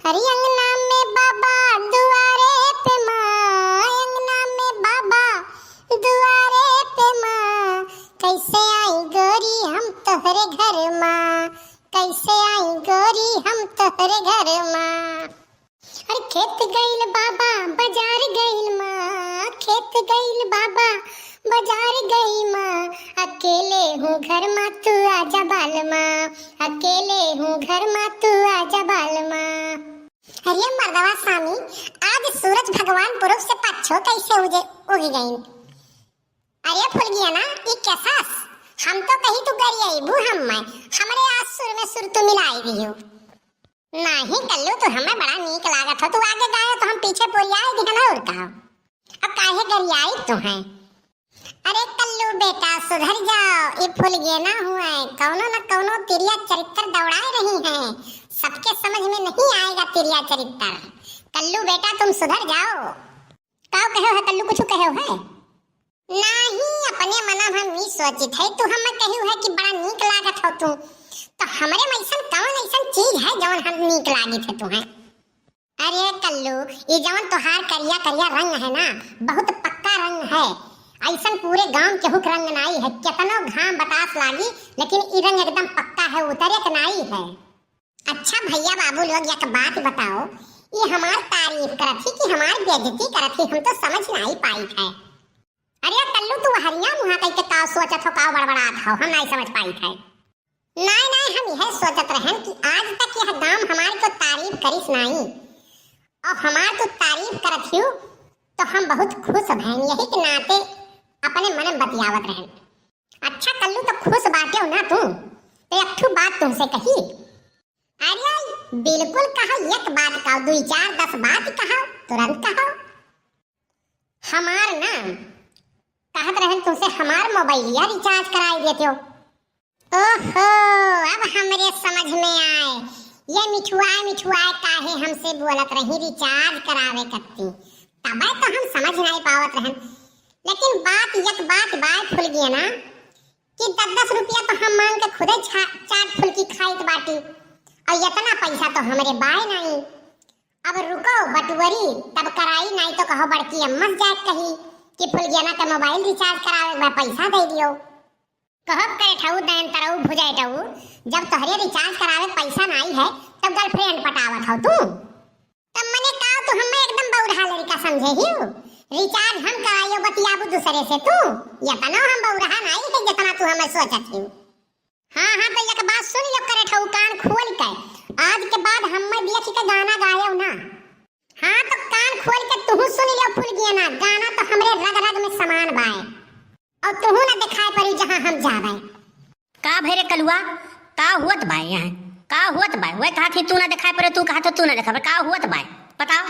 हरी अंगना में बाबा दुआरे पे माँ, अंगना में बाबा दुआरे पे माँ, कैसे आई गोरी हम तोहरे घर माँ, कैसे आई गोरी हम तोहरे घर माँ। अरे खेत गइल बाबा बाजार गइल माँ, खेत गइल बाबा बाजार गई माँ, अकेले हूँ घर माँ तू आजा बाल माँ, अकेले हूँ घर माँ तू आजा बाल माँ। अरे मर्दवा स्वामी, आज सूरज भगवान पूरब से पच्छो कैसे उग गई। अरे फूल गया ना ये कैसास, हम तो कहीं तू गरियाई बू हमरे आज सुर में सुर तू मिलाई दी हो। नहीं कल्लू तो हमें बड़ा नीक लागत हो, तू आगे गायो तो हम पीछे पोरियाई दिखना और कहो। अब काहे गरियाई तू है। अरे कल्लू बेटा सुधर जाओ, ये फूल गया ना हुआ है, कौनो न कौनो तिरिया चरित्र दौड़ाए रही हैं, सबके समझ में नहीं आएगा तिरिया चरित्र। कल्लू बेटा तुम सुधर जाओ। काऊ कहो है कल्लू, कुछ कहो है? नहीं अपने मना हम नहीं सोचित है, तू हमें कहू है कि बड़ा नीक लागत हो तू, तो हमरे में ऐसा कौन ऐसा चीज है जौन हम नीक लागी थे तुम्हें। अरे कल्लू ये जौन तोहार करिया करिया रंग है ना, बहुत पक्का रंग है, ऐसा पूरे गांव के हुक रंग नाई है, कितनो घाम बतास लागी लेकिन ये रंग एकदम पक्का है, उतरे के नाई है। अच्छा भैया बाबू लोग एक बात बताओ, ये हमार तारीफ करत थी कि हमार बेइज्जती करत थी, हम तो समझ नहीं पाई है। अरे कल्लू तू हरिया मुहा कह के का सोचत हो, का बड़बड़ात हो, हम नहीं समझ पाई है। नहीं हम यह सोचत रहन कि आज तक यह गांव हमार को तारीफ करिस नहीं, और हमार तो तारीफ करत हियो तो हम बहुत खुश भैन, यही के नाते अपने मन में बतियावत रहन। अच्छा कल्लू तो खुश बाटे हो ना तू, तो एक ठो बात तुमसे कही। अरे बिल्कुल कहो, एक बात कहो, 2 4 10 बात कहो, तुरंत कहो। हमार ना कहत रहन तुमसे हमार मोबाइलिया रिचार्ज कराई देते हो। ओहो अब हमरे समझ में आए, ये मिठुआ काहे हमसे बोलत रही रिचार्ज करावे करती, तबे तो हम समझ नहीं पावत रहन। लेकिन एक बात बाय फुल गया ना कि 10-10 रुपया तो हम मांग के खुदे चाट फुल्की खाइत बाटी, और इतना पैसा तो हमरे बाय नहीं। अब रुको बटवरी तब कराई, नहीं तो कहो बड़की अम्मा जात कही कि फुल गया ना का मोबाइल रिचार्ज करावे में पैसा दे दियो। कहब करे ठऊ दैन तरऊ भुजाए ठऊ, जब तोहरे रिचार्ज करावे पैसा नहीं है तब गर्लफ्रेंड पटावत हो तू। तब मने काओ तू हमें एकदम बौरहा लड़का समझे हियो, रिचार्ज हम कराइयो बतियाबू दूसरे से तू, इतना हम बौरहा नहीं है जितना तू हमें सोचत हियो। हाँ तो एक बात सुन लो करे ठऊ कान खोल के, आज के बाद हमें देख के गाना गायो ना। हाँ तो कान खोल के तू सुन लो फुल गया ना, गाना तो हमरे रग रग में समान बाए, और तू ना दिखाई पड़ी जहां हम जावे। का भरे कलुआ का हुत भाई यहाँ का हुत भाई, वह कहा थी तू ना दिखाई पड़े, तू कहा तो तू ना दिखा का हुत भाई बताओ।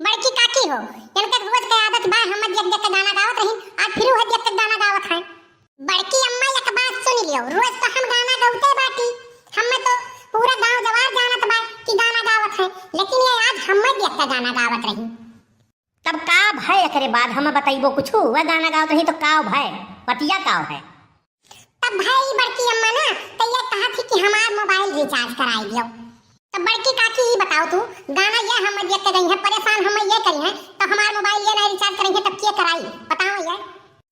बड़की काकी हो, इनके रोज के आदत बा हम देख देख के गाना गावत रही, आज फिर वो देख के गाना गावत है। बड़की अम्मा एक बात सुन लियो, रोज तो हम गाना गावते बाटी, हमें तो पूरा गांव जवार जानत बा कि गाना गावत है, लेकिन ये आज हमें देख के गाना गावत रही। तब का भय एकरे बाद हम बताइबो कुछ, वह गाना गावत रही तो का भय पतिया का है। तब भाई बड़की अम्मा ना तो ये कहा थी कि हमार मोबाइल रिचार्ज कराई दियो। तब बड़की काकी ही बताओ तू, गाना ये हम देख के गई है, परेशान हम ये करी है, तो हमार मोबाइल ये नहीं रिचार्ज करेंगे तब क्या कराई बताओ ये।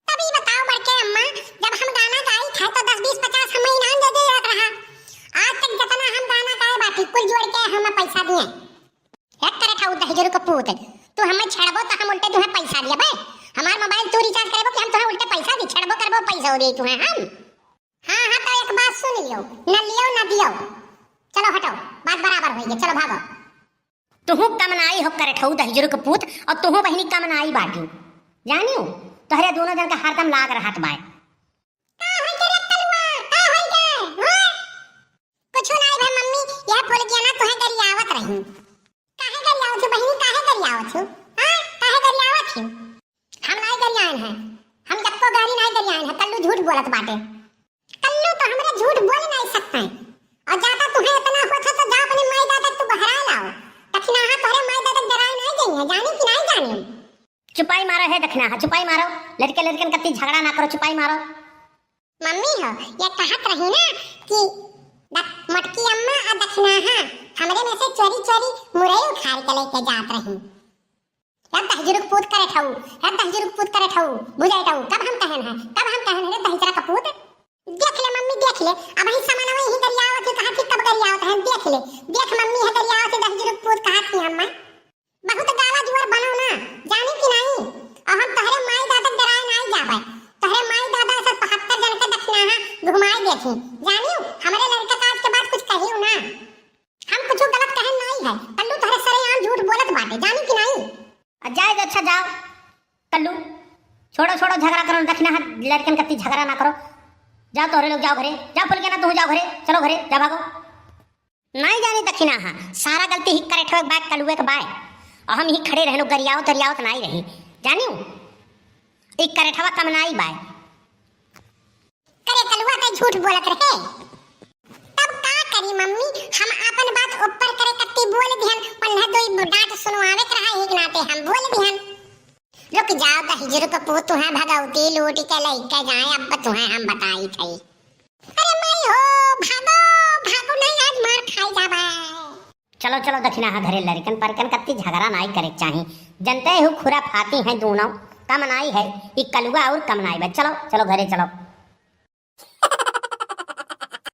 तभी बताओ बड़के अम्मा, जब हम गाना गाई थे तो 10 20 50 हमें इनाम दे दिया रहा, आज तक जितना हम गाना गाए बाटी कुल जोड़ के हमें पैसा दिए। एक करे था उधर जरूर कपूत, तू हमें छड़बो तो हम उल्टे तुम्हें पैसा दिया बे, हमार मोबाइल तू रिचार्ज करबो कि हम तुम्हें उल्टे पैसा दी, छड़बो करबो पैसा दे तुम्हें हम। हाँ तो एक बात सुन लियो, न लियो न दियो, चलो हटो बात बराबर हो गई, चलो भागो। तुहू कमनाई हो करे ठऊ दही जरूर कपूत, और तुहू बहनी कमनाई बाटी जानियो, तोहरे दोनों जन का हरदम लाग रहत बाय। कुछ नहीं भाई मम्मी, यह फूल गया ना तुहे गरियावत रही। काहे गरियावत हो बहनी, काहे गरियावत हो? हां काहे गरियावत हो? हम नहीं गरियान है, हम जब को गाड़ी नहीं गरियान है, कल्लू झूठ बोलत बाटे। कल्लू तो हमरे झूठ बोल नहीं सकते, और ज्यादा तुहे इतना होत तो जा अपने माई दादा तू बहरा लाओ, दक्षिणा हां तोरे माई दादा डराई नहीं गई है, जानी कि नहीं जानी। चुपाई मारो है दक्षिणा, चुपाई मारो, लड़के लड़कन कत्ती झगड़ा ना करो, चुपाई मारो। मम्मी हो ये कहत रही ना कि मटकी अम्मा और दक्षिणा हमरे में से चोरी चोरी मुरई उखाड़ के लेके जात रही। अब दहजुरुक पूत करे ठऊ, अब दहजुरुक पूत करे ठऊ, बुझाई ठऊ, कब हम कहन है रे दहजरा का पूत। देख ले मम्मी देख ले, अब ही समानवा ही गरियावत है, कहा थी कब गरियावत है, देख ले, देख मम्मी है गरियावत है दहजुरुक पूत कहा थी अम्मा। बहुत गावा जुआर बनो ना, जानी कि नहीं, और हम तहरे माई दादा डराए नहीं जावे, तहरे माई दादा से 75 जन के दक्षिणा घुमाई देखी, जानियो हमारे लड़का काज के बाद कुछ कहियो ना, हम कुछ गलत कहन नहीं है, कल्लू तहरे सरेआम झूठ बोलत बाटे, जानी कि नहीं। जाए अच्छा जाओ कल्लू, छोड़ो छोड़ो झगड़ा करो, दक्षिणा लड़कन कत्ती झगड़ा ना करो, जाओ तोरे लोग जाओ घरे, जाओ बोल के ना तू जाओ घरे, चलो घरे जा भागो। नहीं जानी दक्षिणा हाँ, सारा गलती ही करे ठोक बाय कलुए के बाय, और हम ही खड़े रहनो गरियाओ तरियाओ तो नहीं रही, जानियो एक करे ठवा कम नहीं बाय। करे कलुआ ते झूठ बोलत रहे, तब का करी मम्मी, हम अपन बात ऊपर करे कत्ती बोल दिहन, पन्ना दोई डांट सुनवावे के रहा एक नाते हम बोल दिहन। रुक जाओ दहजुर का पूत तुहे भगवती लूट के लइके जाए, अब तुहे हम बताई थई। अरे माई हो भागो भागो नहीं आज मार खाई जाबे। चलो चलो दक्षिणा हाँ घरे लड़कन परकन कत्ती झगड़ा नहीं करे चाहिए, जनते हो खुरा फाती हैं दोनों, कम नहीं है, एक कलुआ और कम नहीं बे, चलो चलो घरे चलो।